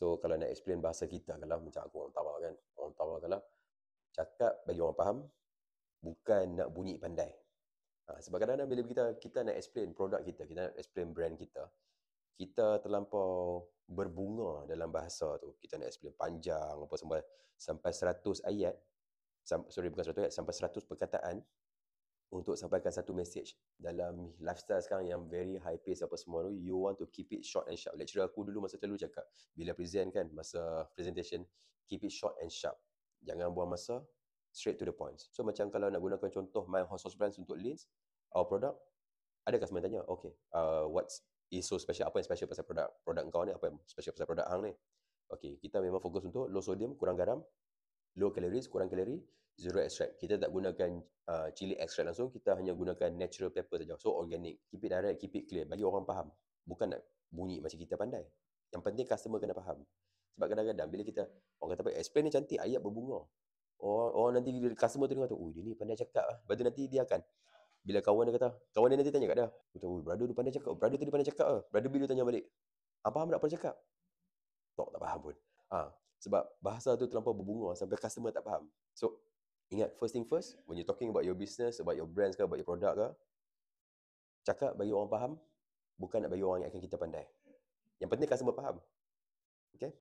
So kalau nak explain bahasa kita kalau macam aku orang Tawau kan. Orang Tawau kalau cakap bagi orang faham, bukan nak bunyi pandai. Sebab kadang-kadang bila kita nak explain produk kita nak explain brand kita terlampau berbunga dalam bahasa tu. Kita nak explain panjang apa sampai 100 ayat. Bukan 100 ayat, sampai 100 perkataan untuk sampaikan satu message. Dalam lifestyle sekarang yang very high pace apa semua tu, you want to keep it short and sharp. Lecturer aku dulu masa selalu cakap, bila present kan, masa presentation, keep it short and sharp. Jangan buang masa, straight to the point. So macam kalau nak gunakan contoh My House Brands untuk Linz, our product, ada customer tanya, okay, what's is so special? Apa yang special pasal produk kau ni? Apa yang special pasal produk hang ni? Okay, kita memang fokus untuk low sodium, kurang garam, low calories, kurang kalori, zero extract. Kita tak gunakan chili extract langsung, kita hanya gunakan natural pepper saja. So organic. Keep it direct, keep it clear. Bagi orang faham. Bukan nak bunyi macam kita pandai. Yang penting customer kena faham. Sebab kadang-kadang bila orang kata, explain ni cantik, ayat berbunga. Orang nanti customer tu dengar tu, dia ni pandai cakap lah. Lepas tu nanti dia akan, bila kawan dia nanti tanya kat dia, brother tu pandai cakap, brother tadi pandai cakap lah. Brother bila tanya balik, apa faham tak pandai cakap? Tak faham pun. Sebab bahasa tu terlampau berbunga sampai customer tak faham. So, ingat, first thing first, when you talking about your business, about your brands ke, about your product ke, cakap bagi orang faham, bukan nak bagi orang yang akan kita pandai. Yang penting customer faham. Okay?